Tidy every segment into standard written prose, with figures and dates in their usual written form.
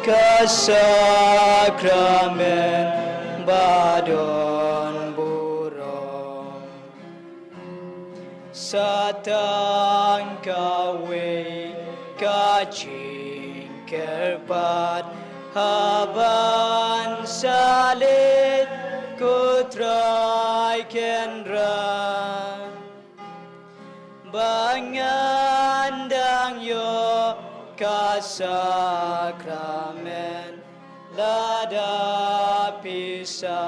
kasakramen badon burong satang kawe kajing kerbat haban salit kutrai kendra bangandang yo kasakramen lada pisa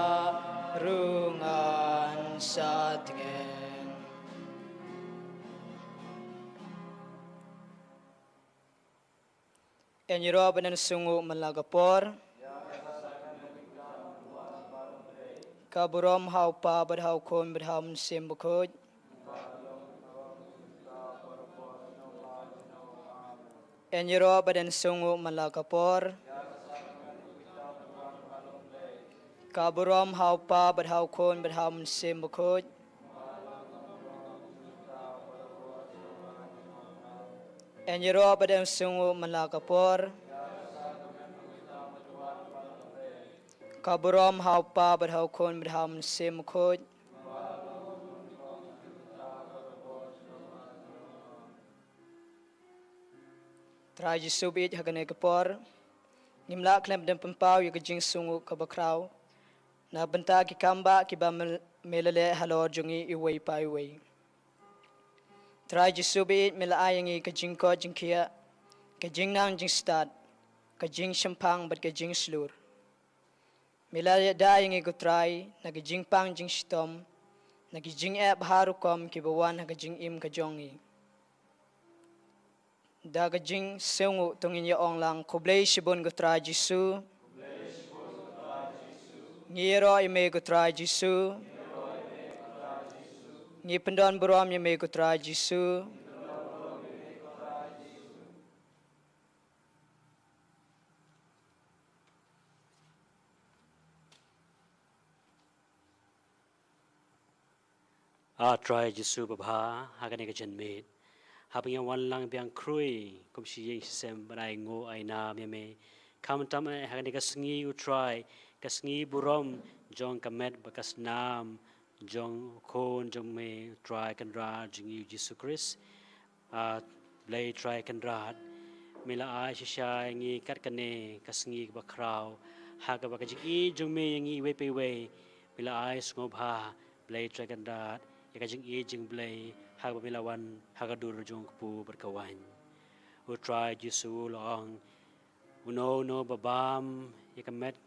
rungan satngen Enyiro banan sungu malagapor kaburom hau pa badhau kon badhau mensim bukod Enyiro badan sungu malagapor kaburom hau pa badhau kon badhau mensim bukod Enyiro badan sungu malagapor kaburom hau pa badhau kon badhau mensim bukod Traji subit hagane kapor nimla klem dan pempau yu kejing sungu kabakrau na benta ki kamba ki ba melale halor jungi iwei pa iwei Traji subit mila ayangi kejing ko jingkia kejing nang jing stad kejing shempang bat kejing slur mila da ayangi gutrai na kejing pang jing stom na kejing ep harukom ki bawan ha kejing im kajongi Dagajing sungu tungin ya onglang kublay shibun gutra jisu ngiro ime gutra jisu ngi pendon burom ime gutra jisu try jisu babha hagane ka janmit habang yang wan lang biang krui kum si yeng sem banai ngo ai na me kam tam hagane ka sngi u try ka sngi burom jong kamet bakas nam jong kon jong me try kan ra jing yu jisu chris play try kan ra mila ai shisha ngi kat kane ka sngi ba kraw haga ba ka ji jong me ngi we pe we mila ai sngo bha play try kan ra ya jing jing blay hag bilawan hagadur jong pu berkawan u try jisu long uno no babam ya kamet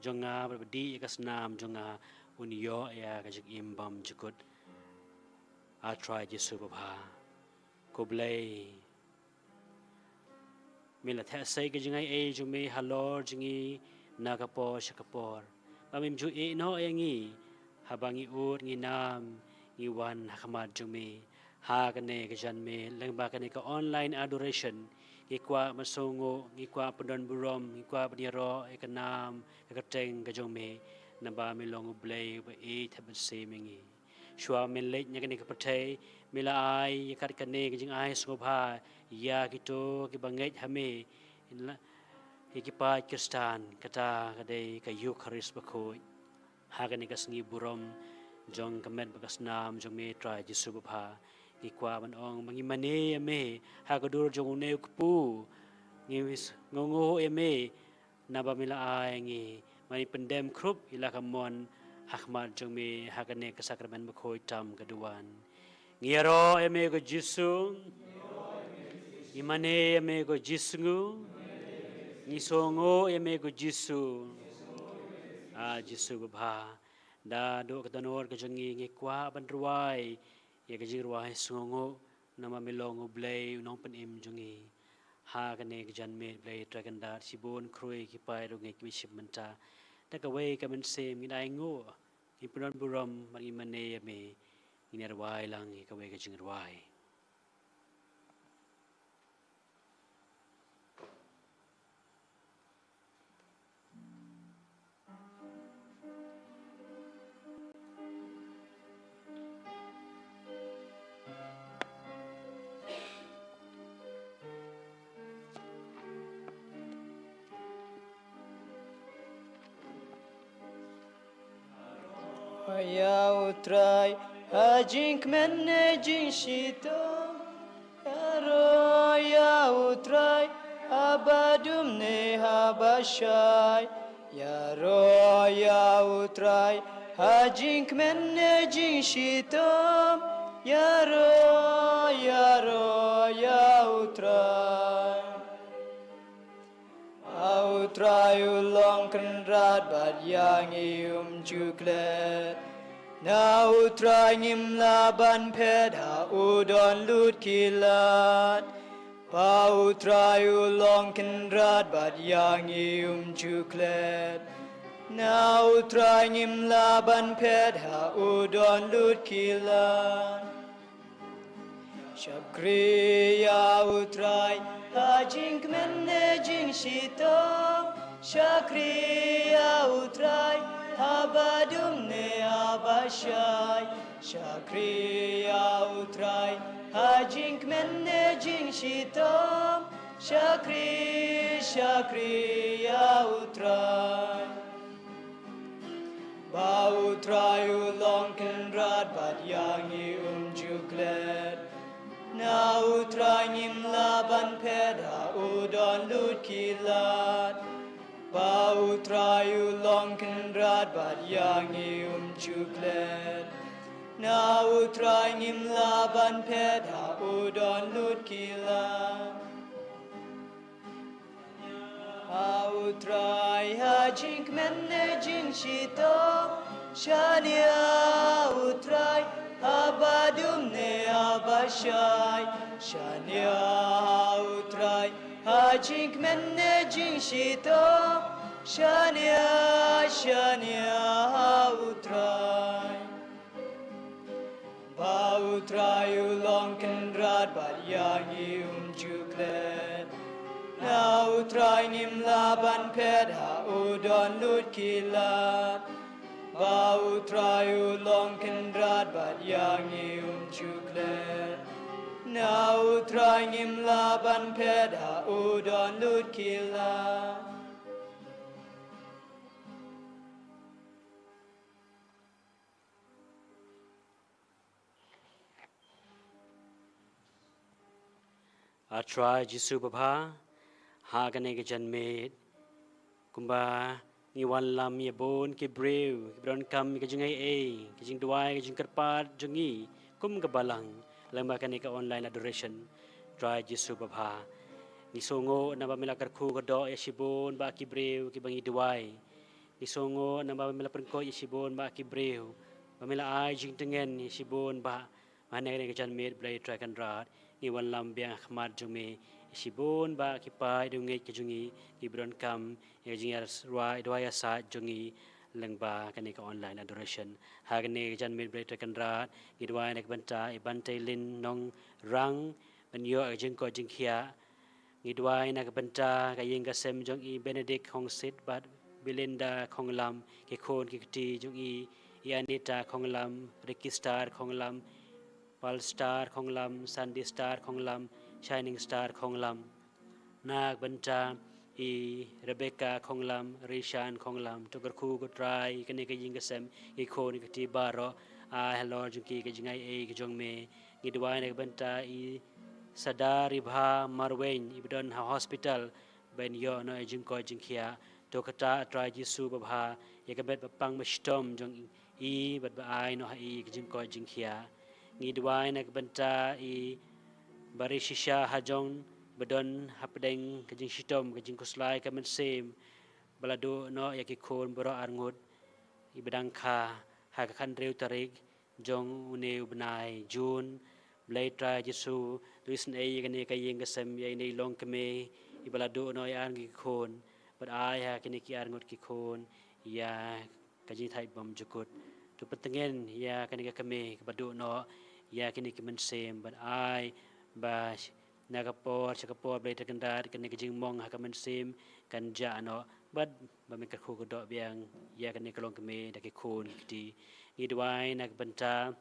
jonga berbedi ya kasnam jonga unio ya kajik imbam jukut a try jisu babha ko blay mila tha sai ke jingai e jume halor jingi nagapor shakapor pamim ju e no yangi habangi ut ngi nam Iwan hakamad jumi hagane kajan me lengba kane ka online adoration ikwa masongo ikwa pendon burom ikwa bniaro ikanam ikateng kajong me namba milong blay ba e tabat semingi shwa men late nya kane ka patay mila ai yakat kane kajing ai sngobha ya kito kibanget hame ikipa kristan kata kade ka eucharis bakoi hagane ka sngi burom jong kamet bagas nam jong me try jisu babha ikwa ban ong mangi mane me hagadur jong ne kupu ngis ngongo eme naba mila ai ngi mani pendem krup ila kamon hakmat jong me hagane ka sakramen bakhoi tam gaduan ngiro eme go jisu imane eme go jisu ngisongo eme go jisu jisu babha da do katanor ka jangi ngi kwa bandruai ya ka jirwai sungo nama milong blay unong panim jungi ha kane ka janme blay traganda sibon kroi ki pai ro ngi kmiship menta da ka wei ka men sem ngi dai ngo ki punan buram mari mane me ngi nerwai lang ka wei ka jingwai ya utrai hajink menne jing shito aro ya utrai abadum ne habashai ya ro ya utrai hajink menne jing shito ya ro ya utrai Outrai ulong kenrat bat yang juklet Na utrai ngim laban ped ha udon lut kilat Pa utrai ulong kenrat bat yang juklet Na utrai ngim laban ped ha udon lut kilat Shakriya utrai hajink menne jing shito Shakriya utrai habadum ne abashai Shakriya utrai hajink menne jing shito Shakriya utrai Ba utrai ulong kenrat bat yangi juklet Na utrai ngim laban peda udon lut kilat Ba utrai ulong kenrat bat yangi juklet Na utrai ngim laban peda udon lut kilat Ha utrai hajink menne jing shito Shania utrai abadum ne abashai Shania utrai hajink menne jing shito Shania utrai Ba utrai ulong kenrat bat yangi juklet Na utrai ngim laban ped ha udon lut kilat Ba utrai ulong kenrat bat yangi juklet Na utrai ngim laban ped ha udon lut kilat Atrai Jisu Baba Hagane ke janmet kumba ni wan lam ye bon ke breu ke bron kam ke jingai ke jing duai ke jing kerpat jengi kum ke balang lamba kane ke online adoration try Jisu Baba ni songo na ba mela karku ke do ye sibon ba ki breu ke bangi duai ni songo na ba mela perko ye sibon ba ki breu ba mela ai jing tengen ye sibon ba mana ke janmet blai try kan rat ni wan lam biang khmat jume sibon ba ki pai dungai ke jungi ki bron kam ye jingar ruai doya sa jungi lengba kane ka online adoration hagne jan mil break kan rat ki duai nek banta e bantai lin nong rang ban yo jing ko jing khia ki duai nak banta ka ying ka sem jong i benedict hong sit bat belinda khong lam ki khon ki ti jong i anita khong lam ricky star khong lam Pal Star Khong Lam, Sandy Star Khong Lam, Shining Star Khong Lam, Nag Banta, I Rebecca Khong Lam, Rishan Khong Lam, Tugar Khu Gutrai, Kanika Yingasem, I Khon Kati Baro, I Hello Junki Kajingai A Jong Me, Gidwai Nag Banta, I Sadari Bha Marwain, Ibdon Hospital, Ben Yo no Jinko Jinkia, Tokata Try Jisu Babha, Yakabet Bapang Mashtom Jong I, but I no I Jinko Jinkia. Ngidwai nak banta I barishisha hajong badon hapdeng kajing shitom kajing kuslai kamen sem balado no yakikon boro arngut I bedangkha hakakan reu tarik jong une ubnai jun blaitra Jesu tuisn ai kane kayeng kasem yai nei long kame I balado no ya angikon but ai ha kane ki arngut kikon ya kajing thai bom jukut tu petengen ya kane kame badu no ya kini kimen sem but I ba nagapor sakapor blai takandar kani kajing mong hakamen sem kan ja no but ba me kakhu ko do biang ya kani kalong kame daki khon kiti idwai nak banta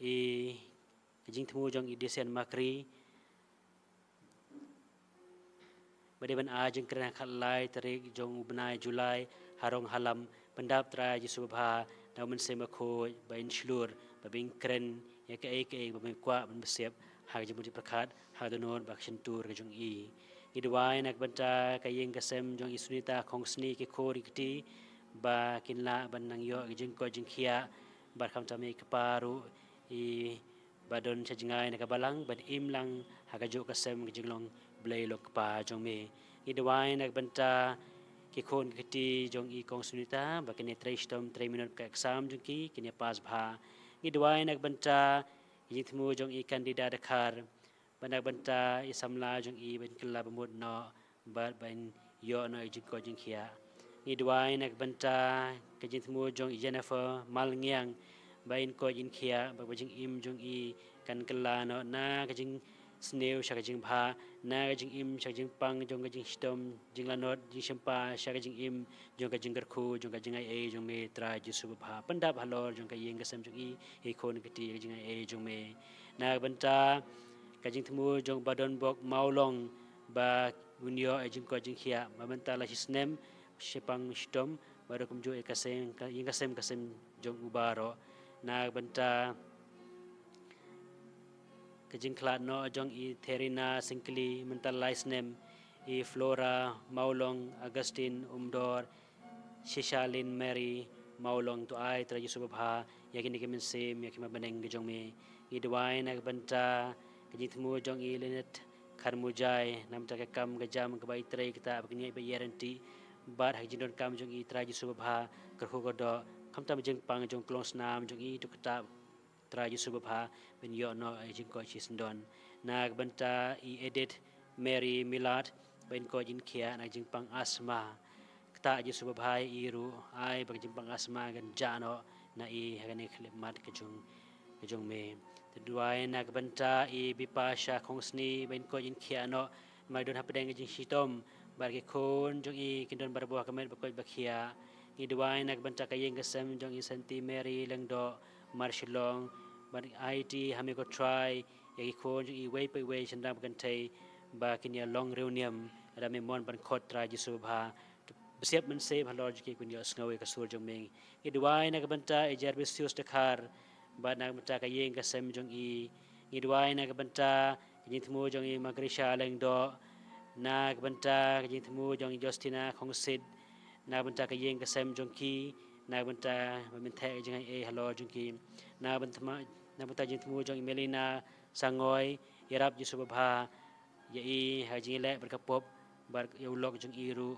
I kajing thmu jong I desen makri bade ban a jeng kran khalai tarik jong ubnai julai harong halam pendap tra Yesus bapa na men sema ko bain shlur babing kren ya ke ke babing kwa ben besiap ha je mudi prakat ha donon bak sentur ke jong i dwai nak banta kayeng kasem jong isunita khong sni ke khori kti ba kinla ban nang yo ke jing ko jing khia bar kham tami ke paru i badon chajangai nak balang bad im lang ha ka jo kasem ke jinglong blai lok pa jong me i dwai nak banta ki khon kiti jong i kong sunita ba kini 3 stom 3 minut ka exam jong ki kini pas bha i dwai nak banta i thmu jong i kandida dakhar banak banta i samla jong i ben kala bamut no ba ben yo no jing ko jing khia i dwai nak banta ka jing thmu jong i Jennifer malngiang ba in ko jing khia ba jing im jong i kan kala no na ka jing sneu sha ka jing bha na ka jing im sha jing pang jong ka jing stom jing lanot jing sempa sha ka jing im jong ka jing garkhu jong ka jing ai jong me tra jisu bha pandap halor jong ka yeng ka sam jong i khon ka ti jing ai jong me na banta ka jing thmu jong badon bok maulong ba unyo ai jing ko jing khia ba banta la snem sepang stom baru kum jo kasem kasem jong ubaro na banta kajing klat no jong i Therina Singkli mental licenem i Flora Maulong Augustine Umdor Shishalin Mary Maulong to ai tra Yusuf bha yakin ke mensem yakin baneng jong me i dwai nak banta kajing thmu jong i Lenet Kharmujai nam ta kam gajam ke bai tre kita begini ba yaranti bar hajin don kam jong i tra Yusuf bha kerhu godo kam ta jeng pang jong klong nam jong i tu kita tra Yusuf bha ben yo no jing ko chi sndon nak banta I edit Mary Milad ben ko jin khia na jing pang asma kta Yusuf bha I ru ai bag jing pang asma gan jano na I hagane khlemat ke jong me duai nak banta I bipasha khongsni ben ko jin khia no mai don hapdeng jing sitom bar ke khon jong I kindon bar bo kamet bakoi bakhia I duai nak banta kayeng kasem jong I Santi Mary lengdo Marshallong but IT hame ko try yaki khon I way pe way chandam kan thei ba kinya long reunion ada me mon ban khot tra Jisu bha besiap men se halor ki kun yo snawe ka sur jong meng I duai na ka banta I Jervisius Dakhar ba na banta ka yeng ka sem jong I duai na ka banta ni thmu jong I Magrisha lengdo na ka banta ka ni thmu jong I Justina Khongsid na banta ka yeng ka sem jong ki na banta men the jong ai halor jong ki na banta jing thmu jong Melina Sangoi Yarab Yusuf bha yai haji le berkapop bar yaulok jong iru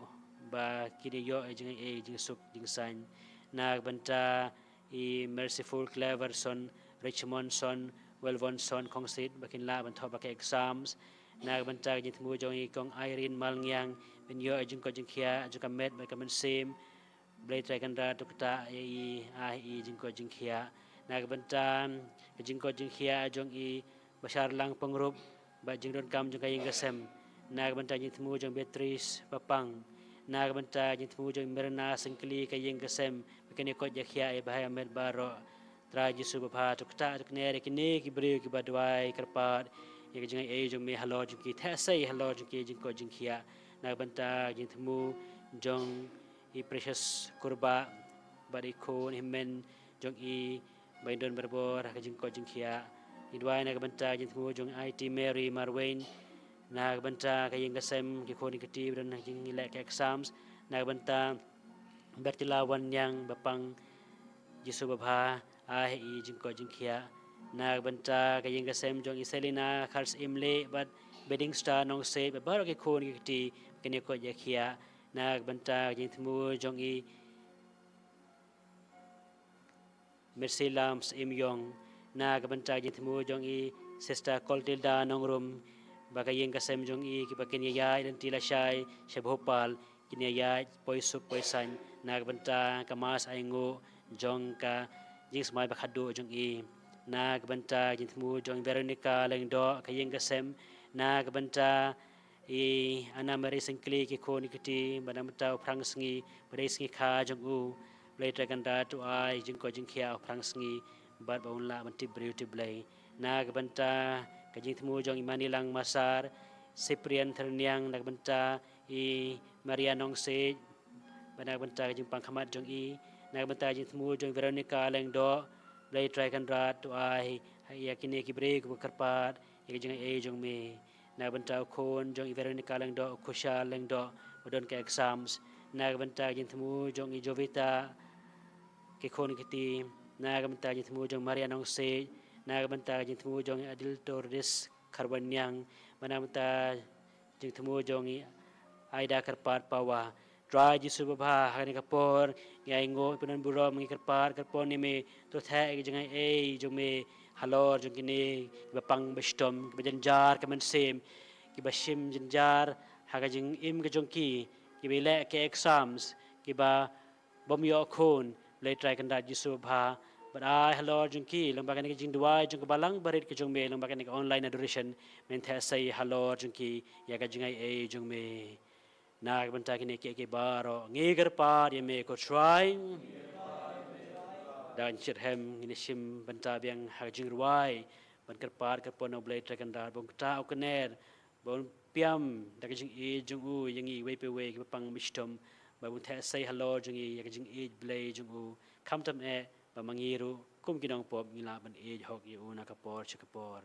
ba kide yo jing ai jing suk jing san na banta I Merciful Cleverson Richmond son Welvon son Kongsit bakin la ban thop ke exams na banta jing thmu jong I kong Irene Malngiang ben yo jing ko jing khia jing kamet ba kamen sim blai trai kan ra tukta ai jing ko jing khia na banta jing ko jing khia jong I Bashar lang pengrup ba jing don kam jong kayeng gasem na banta jing thmu jong Beatrice Papang na banta jing thmu jong Mirna Singkli kayeng gasem bekene ko jakhia e bahaya met baro tra Jisu bha tukta tukne kini ki bri ki badwai karpat ye jing ai jong me halor jong ki thasai halor jong ki jing ko jing khia na banta jing thmu jong I Precious Kurba bari khon himen jong I bain don berbor ka jing ko jing khia I dwai na banta jing thmu jong IT Mary Marwain na banta ka yeng gasem ki khoni kati don jing le ka exams na banta bertila wan yang bapang Jisu bha ai jing ko jing khia na banta ka yeng gasem jong I Selina Khars Imle but bedding star nong se bar ki khoni kati kene ko ja khia na banta jing thmu jong I Mercy Lams Imyong na kabanta jing thmu jong I Sister Coltilda Nongrum baka yeng kasem jong I ki bakin yaya dan tila shai shebhopal kini yaya poisuk poisan na kabanta kamas aingo jong ka jing smai bakhadu jong I na kabanta jing thmu jong Veronica lengdo ka yeng kasem na kabanta I Anna Mary Singkli ki khoni kiti banamta prang sngi badai sngi kha jong u blai traganda tu ai jing ko jing khia prang sngi bat baun la manti beauty blai na banta ka jing thmu jong Imani lang masar Cyprian Therniang na banta I Maria Nong se Banak benta jing pang khamat jong i nak benta jing temu jong Veronica leng do blai try kan rat tu ai ya kini ki bre ku karpat ya jing e jong me nak benta kon jong Veronica leng do kusha leng do bodon ke exams nak benta jing temu jong i Jovita ke kon ki tim nak benta jing temu jong Maria nong se nak benta jing temu jong Adil Torres Karbanyang mana benta jing temu jong i Aida karpat pawa Try Jisu Baba Hani Kapor Ngai Ngo Punan Buro Mengi Karpat Karpon ni me to thai jangai e jong me halor jong kini bapang bestom bajanjar kaman sem ki bashim janjar haga jing im ke jong ki bele ke exams ki ba bom yo khon le try kan da Jisu Baba but I halor jong ki lang bagan ke jing duai jong balang barit ke jong me lang bagan ke online adoration men tha sai halor jong ki ya ga jangai e jong me nak benta kini ke baro ngiger par ye me ko try dan chirhem ini sim benta biang hajing ruai ban kerpar kerpon oblay trakan dar bong ta okner bon piam da jing e jung u yangi we pe we pang mistom ba bu the say hello jing e jing e blay jung u kam tam e ba mangiru kum kinong pop ngila ban e hok ye u na kapor chikapor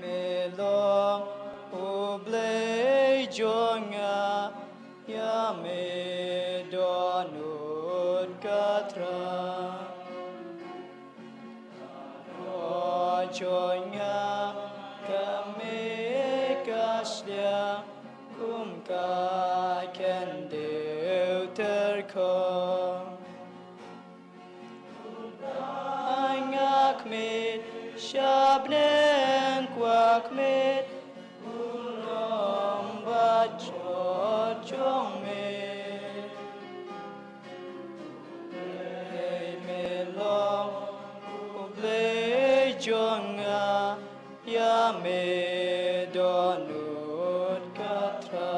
Melo oblay jonga ya me donut katra o jonga kame kasya kum ka kende terkom angak me Shabnen kwakmet unom bachot chongmet melong ublay jonga yame donut katra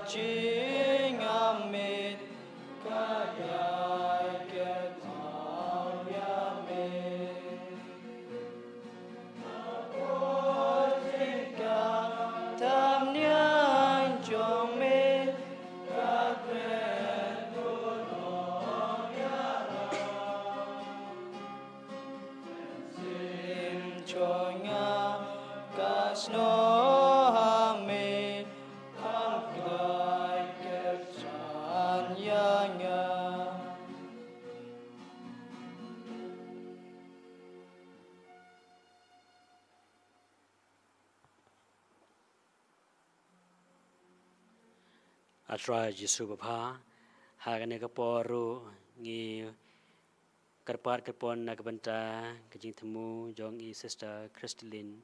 Jing amit kaya ketam yamit Otika tam nyan jong mit kakret tulong yara Sim chonga kasno hamit Atra Jisu Baba Hagane Kaporu ngi karpar kerpon nak benta kajing temu jong i sister Kristalin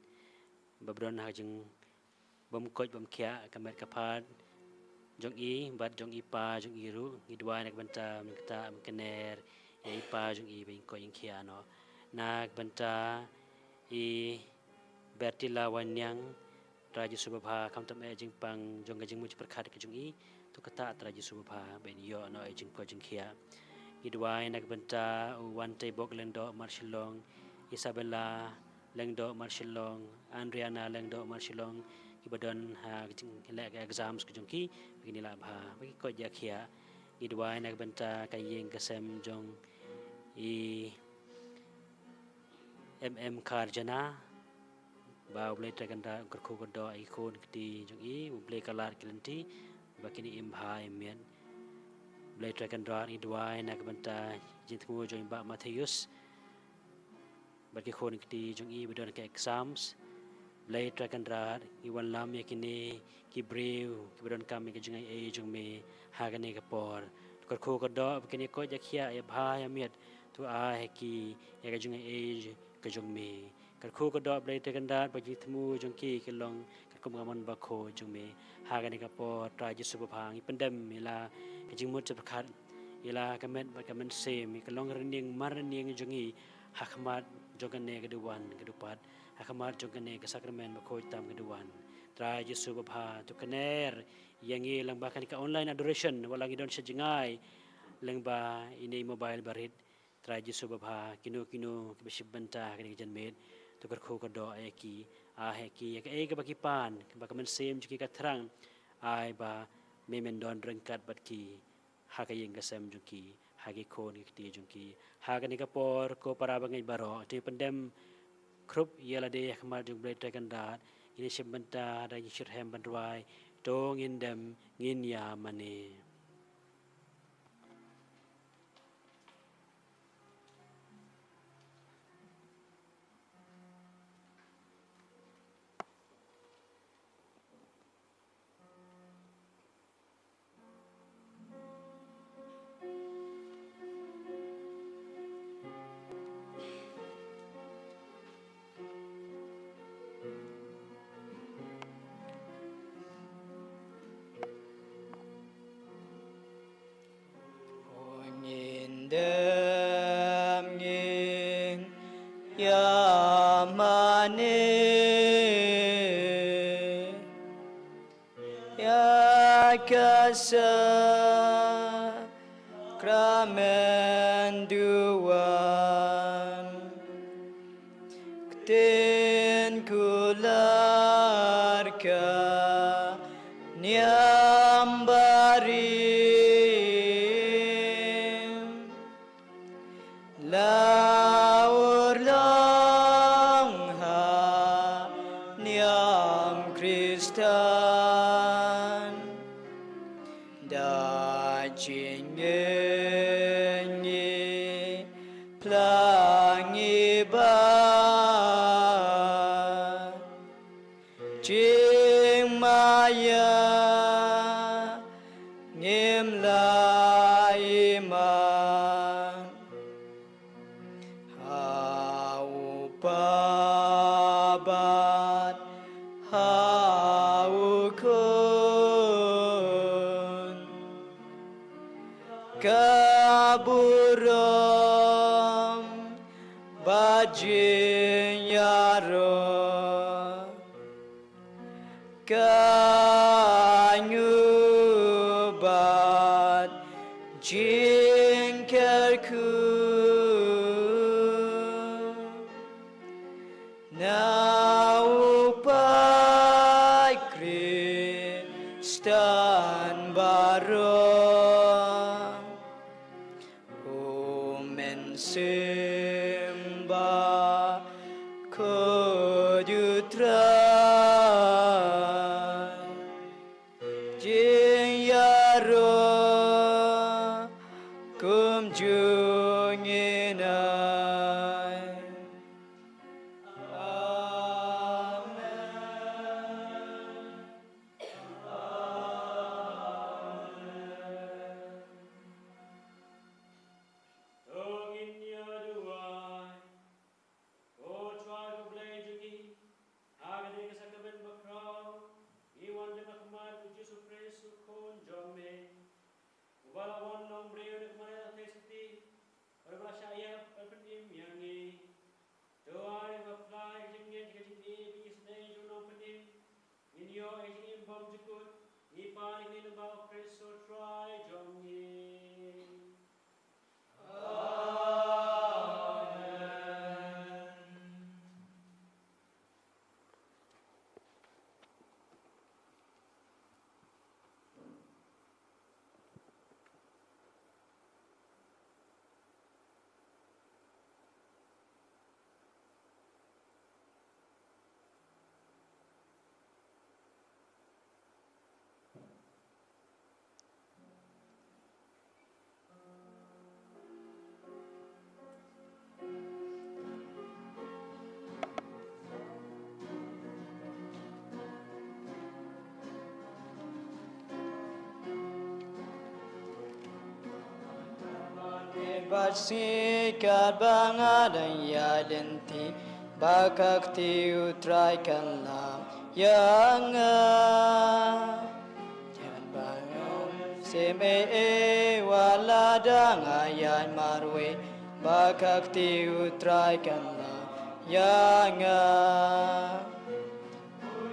babron hajing bom koj bom kia kamet kapat jong i bat jong i pa jong i ru ngi dua nak benta mengkata mengkener ya i pa jong i bing koj kia no nak benta i Bertila Wanyang Raja Subha kam tam e jing pang jong kajing mu perkhat ke jong i tu kata Raja Subha ben yo no e jing ko jing kia Idwai nak benta Wan Tebok lengdo Marshallong, Isabella lengdo Marshallong, Andriana lengdo Marshallong, Ibadon ha lek exams kejongki begini lah bagi ko jakia. Idwai nak benta kayeng kesem jong I Karjana ba boleh terkanda kerku kedo ikon kedi jong I boleh kalar kelenti bakini imha emian boleh terkanda idwai nak benta jintmu jong ba Matius bagi kon kedi jong I bedon ke exams boleh terkanda iwan lam yakini kibreu bedon kami ke jong ai jong me hagane kapor kerku kedo bakini ko jakia ya bha emiat tu a heki ya ke jong ai ke jong me kerku kedo boleh terkanda bagi temu jong ki kelong kekumgaman bakho jong me hagane kapor traje subhang pendem ila kejimut seperkat ila kamen sem kelong rening marning jong I hakmat jogane keduan kedupat hakmat jogane ke sakramen bakho tam keduan traje subha tu kener yang I lang bahkan ke online adoration walang idon sejengai lang ba ini mobile barit traje subha kino kebesibenta kini janmet tu kerku kedo eki heki ya ke bagi pan bakamen sem jiki katrang ai ba memen don rengkat batki hakayeng kasem juki hagi kon ikti juki hagani kapor ko para bangai baro ti pendem krup yela de yakmal jung blai tekandat ini sebenta da yishir hem bandwai dong indem ngin ya mane. Damngin yamane yakasa kramenduan kten kularka nyambari laur long ha niam Kristan da jingengi plangi ba jing maya ngim lai man babat haukun kaburom bajing yaro kanyubat jingkerku naupai Kristan baro sembah kodutra jing yaro kumjunginai Basikat bangada lenti bakak tiu traikan lam yang jangan bangun seme waladang ayan marwe bakak tiu traikan lam yang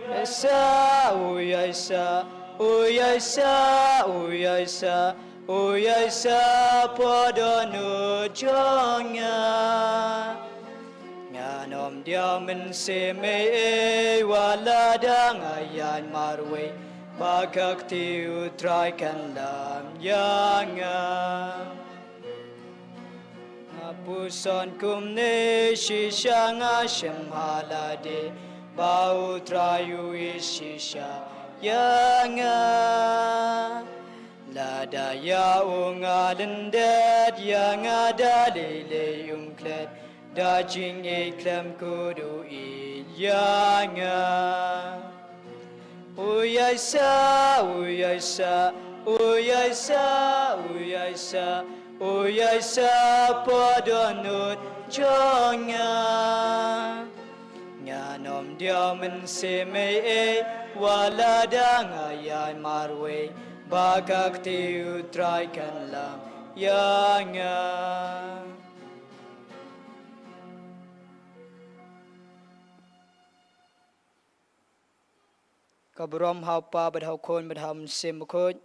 Esa uyaisa uyaisa uyaisa uyaisa podonu jonga nganom dia menseme waladang ayan marwe bagak tiu traikan lam yanga Apuson kumne shishanga shemhalade bau trayu ishisha yanga lada ya unga lendet yanga dalile yungklet dajing iklem kudu ilyanga uyaisa uyaisa uyaisa uyaisa uyaisa podonut jonga Nganom dia menseme waladang ayan marwe bagak tiu traikan lam yanga Kabrom hau pa badhau kon badhau mensem bukut